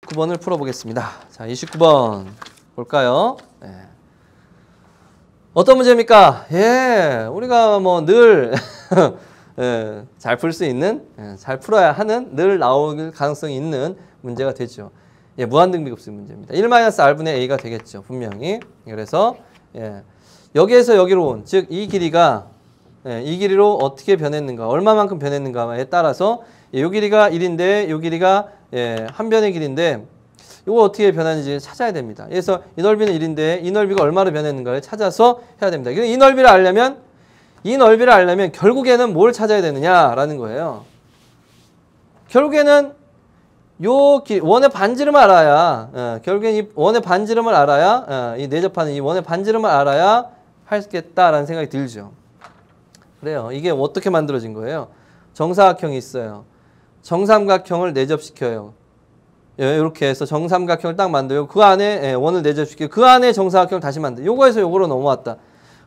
29번을 풀어보겠습니다. 자, 29번 볼까요? 네. 어떤 문제입니까? 예, 우리가 뭐 늘 예, 잘 풀 수 있는, 잘 풀어야 하는, 늘 나올 가능성이 있는 문제가 되죠. 예, 무한등비급수 문제입니다. 1-r분의 a가 되겠죠, 분명히. 그래서 예, 여기에서 여기로 온, 즉 이 길이가 이 길이로 어떻게 변했는가, 얼마만큼 변했는가에 따라서 이 길이가 1인데 이 길이가 한 변의 길인데 이거 어떻게 변하는지 찾아야 됩니다. 그래서 이 넓이는 1인데 이 넓이가 얼마로 변했는가를 찾아서 해야 됩니다. 이 넓이를 알려면 결국에는 뭘 찾아야 되느냐라는 거예요. 결국에는 요 원의 반지름을 알아야 결국엔 이 원의 반지름을 알아야 이 내접하는 이 원의 반지름을 알아야 하겠다라는 생각이 들죠. 그래요. 이게 어떻게 만들어진 거예요? 정사각형이 있어요. 정삼각형을 내접시켜요. 이렇게 해서 정삼각형을 딱 만들고 그 안에 원을 내접시키고 그 안에 정사각형을 다시 만들어요. 요거에서 요거로 넘어왔다.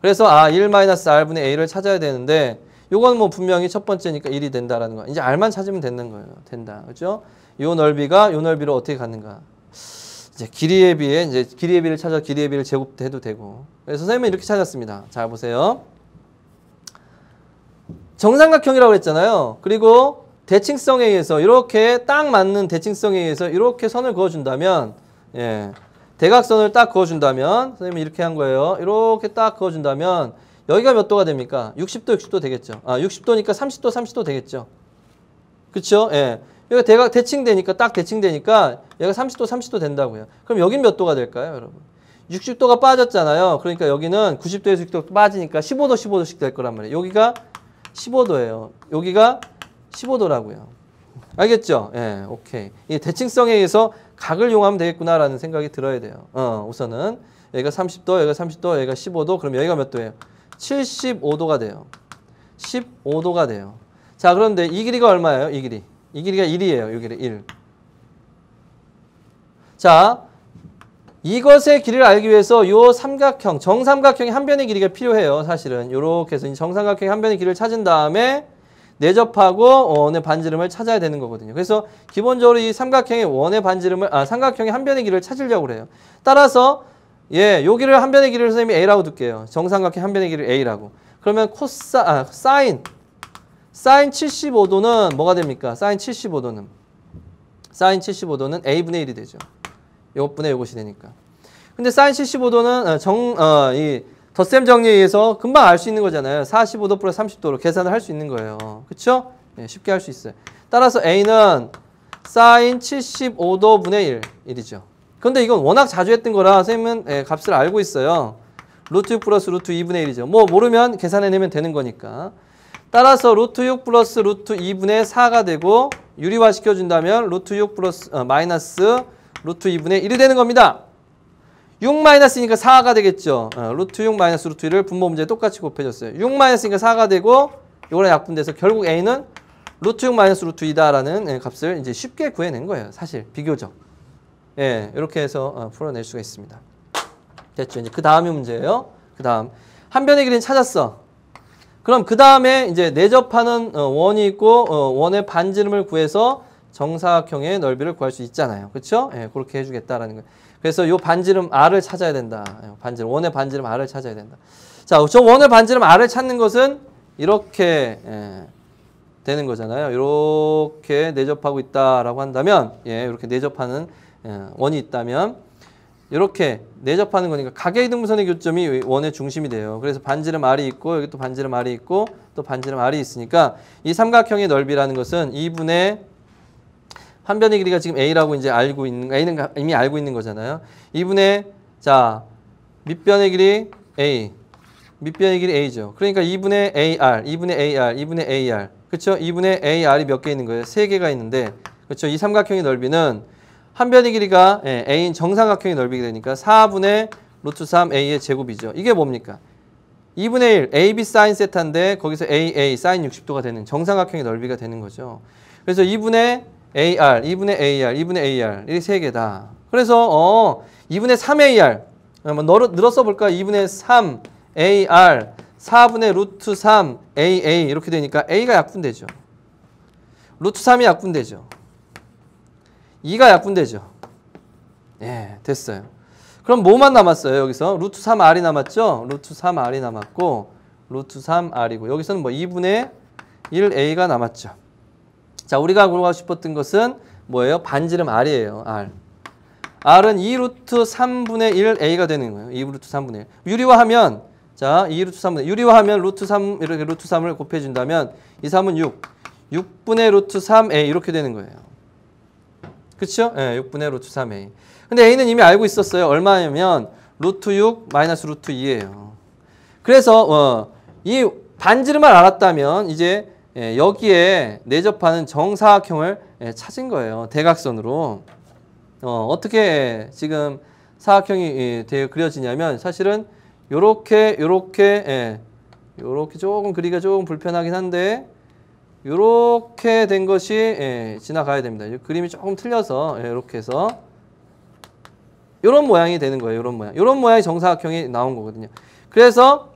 그래서 1-r분의 a를 찾아야 되는데 요건 뭐 분명히 첫 번째니까 1이 된다라는 거. 이제 r만 찾으면 되는 거예요. 된다. 그죠? 요 넓이가 요 넓이로 어떻게 갔는가. 이제 길이에 비해 이제 길이의 비를 찾아 길이의 비를 제곱해도 되고. 그래서 선생님은 이렇게 찾았습니다. 잘 보세요. 정삼각형이라고 했잖아요. 그리고 대칭성에 의해서 이렇게 딱 맞는 대칭성에 의해서 이렇게 선을 그어준다면 대각선을 딱 그어준다면 선생님이 이렇게 한 거예요. 이렇게 딱 그어준다면 여기가 몇 도가 됩니까? 60도 60도 되겠죠. 60도니까 30도 30도 되겠죠. 그렇죠? 예. 여기가 대칭되니까 딱 대칭되니까 여기가 30도 30도 된다고요. 그럼 여긴 몇 도가 될까요, 여러분? 60도가 빠졌잖아요. 그러니까 여기는 90도에서 60도 빠지니까 15도 15도씩 될 거란 말이에요. 여기가 15도예요. 여기가 15도라고요. 알겠죠? 예, 오케이. 이 대칭성에 의해서 각을 이용하면 되겠구나라는 생각이 들어야 돼요. 우선은 여기가 30도, 여기가 30도, 여기가 15도. 그럼 여기가 몇 도예요? 75도가 돼요. 15도가 돼요. 자, 그런데 이 길이가 얼마예요? 이 길이. 이 길이가 1이에요. 이 길이 1. 자, 이것의 길이를 알기 위해서 요 삼각형, 정삼각형의 한 변의 길이가 필요해요. 사실은 이렇게 해서 정삼각형의 한 변의 길이를 찾은 다음에 내접하고 원의 반지름을 찾아야 되는 거거든요. 그래서 기본적으로 이 삼각형의 원의 반지름을 삼각형의 한 변의 길이를 찾으려고 그래요. 따라서 요 길이를 한 변의 길이를 선생님이 a라고 둘게요. 정삼각형 한 변의 길이를 a라고. 그러면 사인 75도는 뭐가 됩니까? 사인 75도는 a분의 1이 되죠. 요것분의 요것이 되니까. 근데 사인 75도는 이 덧셈 정리에 의해서 금방 알 수 있는 거잖아요. 45도 플러스 30도로 계산을 할 수 있는 거예요. 그쵸? 네, 쉽게 할 수 있어요. 따라서 a는 사인 75도 분의 1이죠. 근데 이건 워낙 자주 했던 거라 선생님은 값을 알고 있어요. 루트 6 플러스 루트 2분의 1이죠. 뭐 모르면 계산해내면 되는 거니까. 따라서 루트 6 플러스 루트 2분의 4가 되고 유리화 시켜준다면 루트 6 플러스 마이너스 루트 2분의 1이 되는 겁니다. 6 마이너스니까 4가 되겠죠. 루트 6 마이너스 루트 1을 분모 문제에 똑같이 곱해줬어요. 6 마이너스니까 4가 되고 이거랑 약분돼서 결국 a는 루트 6 마이너스 루트 2다라는 값을 이제 쉽게 구해낸 거예요. 사실 비교적. 예, 이렇게 해서 풀어낼 수가 있습니다. 됐죠. 이제 그 다음이 문제예요. 그 다음 한 변의 길이는 찾았어. 그럼 그 다음에 이제 내접하는 원이 있고 원의 반지름을 구해서 정사각형의 넓이를 구할 수 있잖아요. 그렇죠? 예, 그렇게 해주겠다라는 거예요. 그래서 요 반지름 r을 찾아야 된다. 원의 반지름 r을 찾아야 된다. 자, 저 원의 반지름 r을 찾는 것은 이렇게 되는 거잖아요. 이렇게 내접하고 있다라고 한다면, 이렇게 내접하는 원이 있다면 이렇게 내접하는 거니까 가계이등분선의 교점이 원의 중심이 돼요. 그래서 반지름 r이 있고 여기 또 반지름 r이 있고 또 반지름 r이 있으니까 이 삼각형의 넓이라는 것은 2분의 한 변의 길이가 지금 a라고 이제 알고 있는, a는 이미 알고 있는 거잖아요. 2분의, 자, 밑변의 길이 a, 밑변의 길이 a죠. 그러니까 2분의 ar, 2분의 ar, 2분의 ar. 그쵸? 2분의 ar이 몇 개 있는 거예요? 3개가 있는데, 그쵸? 이 삼각형의 넓이는 한 변의 길이가 a인 정삼각형의 넓이가 되니까 4분의 루트 3a의 제곱이죠. 이게 뭡니까? 2분의 1, ab 사인 세타인데 거기서 aa 사인 60도가 되는 정삼각형의 넓이가 되는 거죠. 그래서 2분의 AR, 2분의 AR, 2분의 AR 이게 3개다. 그래서 2분의 3AR 한번 늘어 써볼까? 2분의 3 AR 4분의 루트 3 AA 이렇게 되니까 A가 약분되죠. 루트 3이 약분되죠. 2가 약분되죠. 예, 됐어요. 그럼 뭐만 남았어요? 여기서 루트 3r이 남았죠? 루트 3r이 남았고 루트 3r이고 여기서는 뭐 2분의 1a가 남았죠. 자, 우리가 구하고 싶었던 것은 뭐예요? 반지름 r이에요. r. r은 2루트 3분의 1a가 되는 거예요. 2루트 3분의 1. 유리화하면 자, 2루트 3분의 1. 유리화하면 루트 3 이렇게 루트 3을 곱해 준다면 2, 3은 6. 6분의 루트 3a 이렇게 되는 거예요. 그렇죠? 예, 6분의 루트 3a. 근데 a는 이미 알고 있었어요. 얼마냐면 루트 6 마이너스 루트 2예요. 그래서 이 반지름을 알았다면 이제 여기에 내접하는 정사각형을 찾은 거예요. 대각선으로. 어떻게 지금 사각형이 그려지냐면 사실은 요렇게 조금 그리기가 조금 불편하긴 한데 요렇게 된 것이 지나가야 됩니다. 그림이 조금 틀려서 이렇게 해서 요런 모양이 되는 거예요. 요런 모양. 요런 모양의 정사각형이 나온 거거든요. 그래서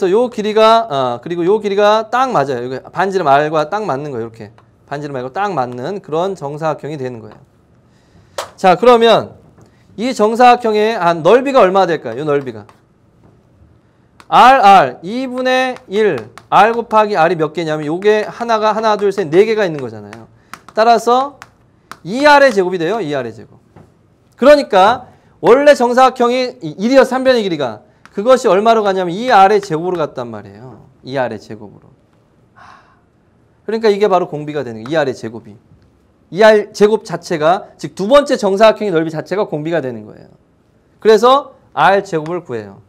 요 길이가 그리고 요 길이가 딱 맞아요. 이거 반지름 r과 딱 맞는 거예요. 이렇게 반지름 r과 딱 맞는 그런 정사각형이 되는 거예요. 자, 그러면 이 정사각형의 한 넓이가 얼마나 될까요? 이 넓이가 r 2분의 1 r 곱하기 r이 몇 개냐면 요게 하나가 하나 둘 셋 네 개가 있는 거잖아요. 따라서 2r의 제곱이 돼요. 2r의 제곱. 그러니까 원래 정사각형이 1이어서 3변의 길이가 그것이 얼마로 가냐면 2r의 제곱으로 갔단 말이에요. 2r의 제곱으로. 그러니까 이게 바로 공비가 되는 거예요. 2r의 제곱이. 2r 제곱 자체가 즉 두 번째 정사각형의 넓이 자체가 공비가 되는 거예요. 그래서 r 제곱을 구해요.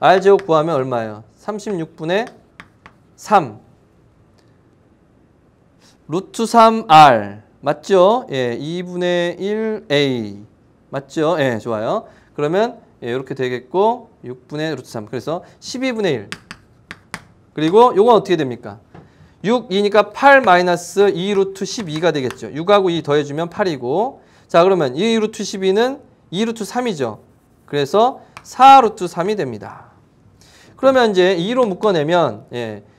r 제곱 구하면 얼마예요? 36분의 3 루트 3r 맞죠? 예, 2분의 1a 맞죠? 예, 좋아요. 그러면 이렇게 되겠고 6분의 루트 3 그래서 12분의 1 그리고 요건 어떻게 됩니까? 6, 2니까 8 마이너스 2 루트 12가 되겠죠. 6하고 2 더해주면 8이고 자 그러면 2 루트 12는 2 루트 3이죠. 그래서 4 루트 3이 됩니다. 그러면 이제 2로 묶어내면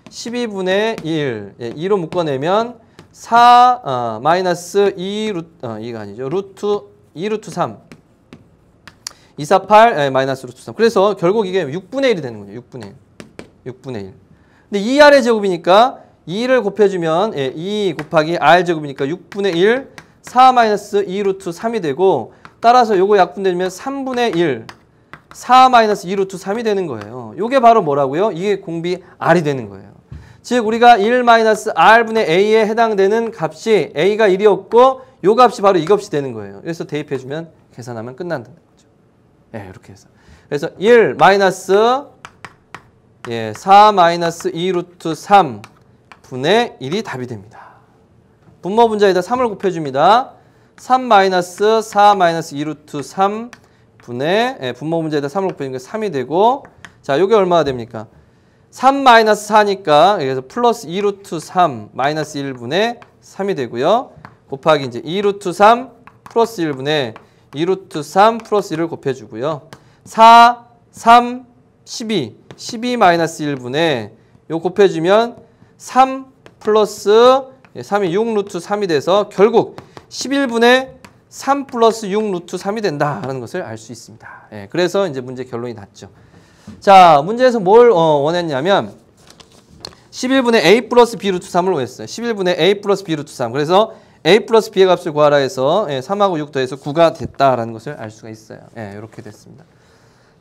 12분의 1 2로 묶어내면 4 마이너스 2 루트 2가 아니죠. 루트 2 루트 3 248 마이너스 루트 3 그래서 결국 이게 6분의 1이 되는 거죠. 6분의 1 근데 2r의 제곱이니까 2를 곱해주면 2 곱하기 r 제곱이니까 6분의 1 4 마이너스 2 루트 3이 되고 따라서 요거 약분되면 3분의 1 4 마이너스 2 루트 3이 되는 거예요. 요게 바로 뭐라고요? 이게 공비 r이 되는 거예요. 즉 우리가 1 마이너스 r분의 a에 해당되는 값이 a가 1이었고 요 값이 바로 이 값이 되는 거예요. 그래서 대입해주면 계산하면 끝난다는 거죠. 이렇게 해서 그래서 1 마이너스 4 마이너스 2 루트 3 분의 1이 답이 됩니다. 분모 분자에다 3을 곱해줍니다. 3 마이너스 4 마이너스 2 루트 3 분의 분모 분자에다 3을 곱해주니까 3이 되고 자 요게 얼마가 됩니까? 3 마이너스 4니까 그래서 플러스 2 루트 3 마이너스 1분의 3이 되고요. 곱하기 이제 2 루트 3 플러스 1분의 2 루트 3 플러스 1을 곱해주고요. 4, 3, 12 마이너스 1분의 요 곱해주면 3 플러스 3이 6 루트 3이 돼서 결국 11분의 3 플러스 6 루트 3이 된다라는 것을 알 수 있습니다. 그래서 이제 문제 결론이 났죠. 자, 문제에서 뭘 원했냐면 11분의 a 플러스 b 루트 3을 원했어요. 11분의 a 플러스 b 루트 3. 그래서 a 플러스 b의 값을 구하라 해서 3하고 6 더해서 9가 됐다라는 것을 알 수가 있어요. 이렇게 됐습니다.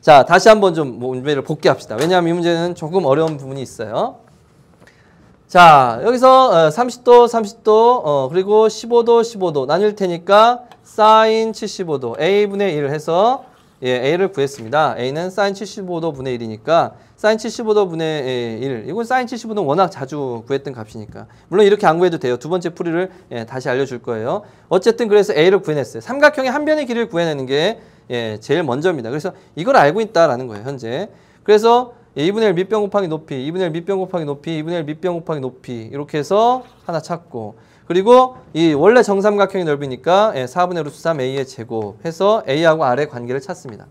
자, 다시 한번 좀 문제를 복귀합시다. 왜냐하면 이 문제는 조금 어려운 부분이 있어요. 자, 여기서 30도, 30도, 그리고 15도, 15도 나뉠 테니까 사인 75도 a분의 1 해서 a를 구했습니다. a는 사인 75도 분의 1이니까 사인 75도 분의 1 이건 사인 75도는 워낙 자주 구했던 값이니까 물론 이렇게 안 구해도 돼요. 두 번째 풀이를 다시 알려줄 거예요. 어쨌든 그래서 a를 구해냈어요. 삼각형의 한 변의 길이를 구해내는 게 제일 먼저입니다. 그래서 이걸 알고 있다라는 거예요. 현재. 그래서 2분의 1 밑변 곱하기 높이, 2분의 1 밑변 곱하기 높이, 2분의 1 밑변 곱하기 높이 이렇게 해서 하나 찾고 그리고 이 원래 정삼각형이 넓으니까 4분의 루트 3 a의 제곱 해서 a하고 r의 관계를 찾습니다.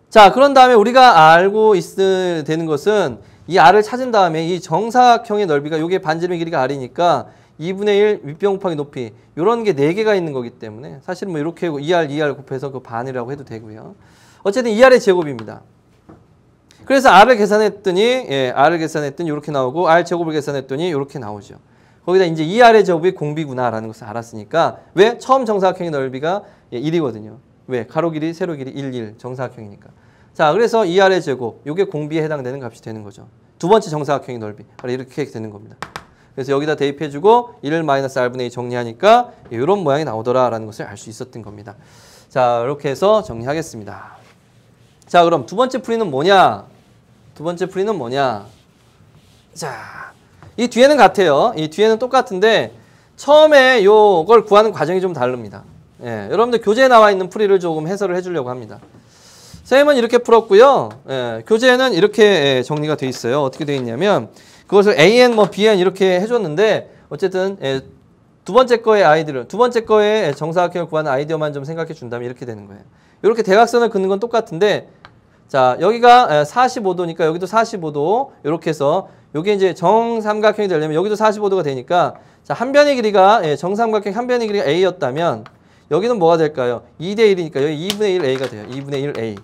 자, 그런 다음에 우리가 알고 있어야 되는 것은 이 r을 찾은 다음에 이 정사각형의 넓이가 이게 반지름의 길이가 r이니까 2분의 1 윗변 곱하기 높이 이런 게 4개가 있는 거기 때문에 사실 뭐 이렇게 2R 곱해서 그 반이라고 해도 되고요. 어쨌든 2R의 제곱입니다. 그래서 R을 계산했더니 R을 계산했더니 이렇게 나오고 R 제곱을 계산했더니 이렇게 나오죠. 거기다 이제 2R의 제곱이 공비구나라는 것을 알았으니까 왜? 처음 정사각형의 넓이가 1이거든요. 왜? 가로 길이, 세로 길이 1, 1 정사각형이니까. 자, 그래서 2R의 제곱, 이게 공비에 해당되는 값이 되는 거죠. 두 번째 정사각형의 넓이, 바로 이렇게 되는 겁니다. 그래서 여기다 대입해주고 1-R분의 2 정리하니까 이런 모양이 나오더라라는 것을 알 수 있었던 겁니다. 자, 이렇게 해서 정리하겠습니다. 자, 그럼 두 번째 풀이는 뭐냐? 두 번째 풀이는 뭐냐? 자, 이 뒤에는 같아요. 이 뒤에는 똑같은데 처음에 요걸 구하는 과정이 좀 다릅니다. 예, 여러분들 교재에 나와 있는 풀이를 조금 해설을 해주려고 합니다. 선생님은 이렇게 풀었고요. 예, 교재에는 이렇게 정리가 돼 있어요. 어떻게 돼 있냐면 그것을 AN, 뭐 BN 이렇게 해줬는데 어쨌든 두 번째 거의 아이디어, 두 번째 거의 정사각형을 구하는 아이디어만 좀 생각해 준다면 이렇게 되는 거예요. 이렇게 대각선을 긋는 건 똑같은데 자, 여기가 45도니까 여기도 45도 이렇게 해서 요게 이제 정삼각형이 되려면 여기도 45도가 되니까 자, 한 변의 길이가 정삼각형 한 변의 길이가 A였다면 여기는 뭐가 될까요? 2대 1이니까 여기 2분의 1 A가 돼요. 2분의 1 A.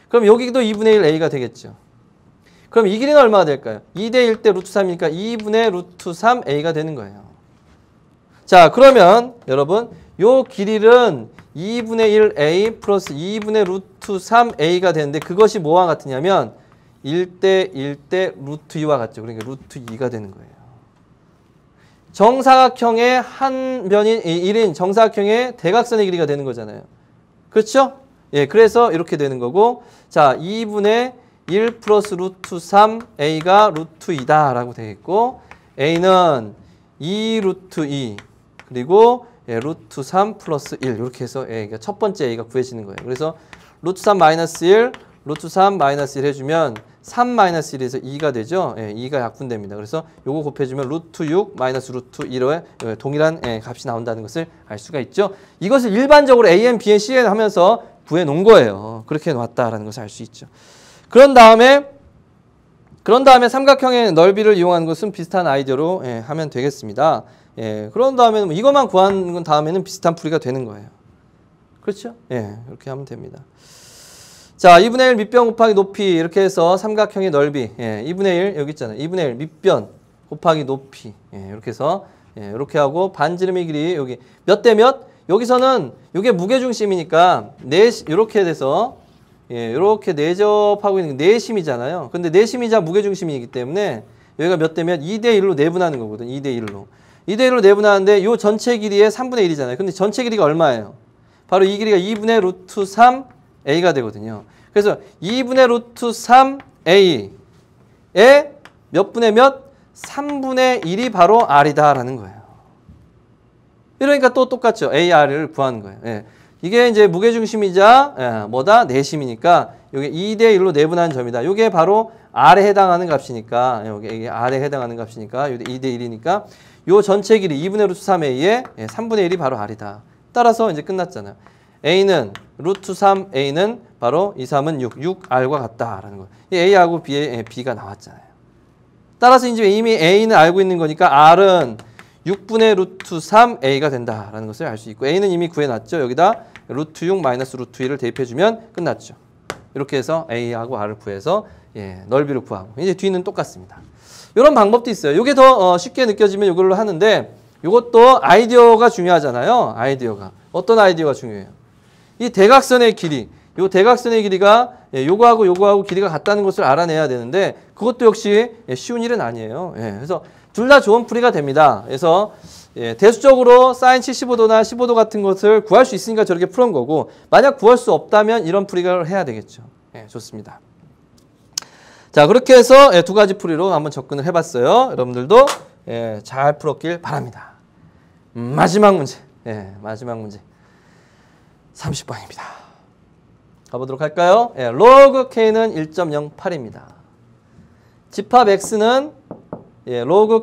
그럼 여기도 2분의 1 A가 되겠죠. 그럼 이 길이는 얼마가 될까요? 2대 1 대 루트 3이니까 2분의 루트 3 A가 되는 거예요. 자, 그러면 여러분 요 길이는 2분의 1 A 플러스 2분의 루트 3 A가 되는데 그것이 뭐와 같으냐면 1대 1 대 루트 2와 같죠. 그러니까 루트 2가 되는 거예요. 정사각형의 한 변인 1인 정사각형의 대각선의 길이가 되는 거잖아요. 그렇죠? 예, 그래서 이렇게 되는 거고 자, 2분의 1 플러스 루트 3 A가 루트 2다 라고 되겠고 A는 2 루트 2 그리고 루트 3 플러스 1 이렇게 해서 첫 번째 A가 구해지는 거예요. 그래서 루트 3 마이너스 1 루트 3 마이너스 1 해주면 3 마이너스 1에서 2가 되죠. 2가 약분됩니다. 그래서 요거 곱해주면 루트 6 마이너스 루트 1의 동일한 값이 나온다는 것을 알 수가 있죠. 이것을 일반적으로 AN, BN, CN 하면서 구해 놓은 거예요. 그렇게 놨다라는 것을 알 수 있죠. 그런 다음에 삼각형의 넓이를 이용하는 것은 비슷한 아이디어로 하면 되겠습니다. 그런 다음에는 이것만 구하는 다음에는 비슷한 풀이가 되는 거예요. 그렇죠? 이렇게 하면 됩니다. 자, 2분의 1 밑변 곱하기 높이 이렇게 해서 삼각형의 넓이 2분의 1 여기 있잖아요. 2분의 1 밑변 곱하기 높이 이렇게 해서 이렇게 하고 반지름의 길이 여기 몇 대 몇? 여기서는 이게 무게중심이니까 이렇게 돼서 이렇게 내접하고 있는 게 내심이잖아요. 근데 내심이자 무게중심이기 때문에 여기가 몇 대 몇? 2대 1로 내분하는 거거든. 2대 1로. 2대 1로 내분하는데 이 전체 길이의 3분의 1이잖아요. 근데 전체 길이가 얼마예요? 바로 이 길이가 2분의 루트 3 A가 되거든요. 그래서 2분의 루트 3A에 몇 분의 몇? 3분의 1이 바로 R이다 라는 거예요. 이러니까 또 똑같죠. AR을 구하는 거예요. 이게 이제 무게중심이자 뭐다? 내심이니까 이게 2대 1로 내분하는 점이다. 이게 바로 R에 해당하는 값이니까 이게 R에 해당하는 값이니까 2대 1이니까 요 전체 길이 2분의 루트 3A에 3분의 1이 바로 R이다. 따라서 이제 끝났잖아요. A는 루트 3A는 바로 2, 3은 6R과 같다라는 거예요. A하고 B가 나왔잖아요. 따라서 이제 이미 A는 알고 있는 거니까 R은 6분의 루트 3A가 된다라는 것을 알 수 있고 A는 이미 구해놨죠. 여기다 루트 6 마이너스 루트 1을 대입해주면 끝났죠. 이렇게 해서 A하고 R을 구해서 넓이를 구하고 이제 뒤는 똑같습니다. 이런 방법도 있어요. 이게 더 쉽게 느껴지면 이걸로 하는데 이것도 아이디어가 중요하잖아요. 아이디어가. 어떤 아이디어가 중요해요? 이 대각선의 길이, 이 대각선의 길이가 요거하고 길이가 같다는 것을 알아내야 되는데 그것도 역시 쉬운 일은 아니에요. 그래서 둘 다 좋은 풀이가 됩니다. 그래서 대수적으로 사인 75도나 15도 같은 것을 구할 수 있으니까 저렇게 푸는 거고 만약 구할 수 없다면 이런 풀이를 해야 되겠죠. 좋습니다. 자, 그렇게 해서 두 가지 풀이로 한번 접근을 해봤어요. 여러분들도 잘 풀었길 바랍니다. 마지막 문제. 마지막 문제. 30번입니다. 가보도록 할까요? 로그 K는 1.08입니다. 집합 X는 로그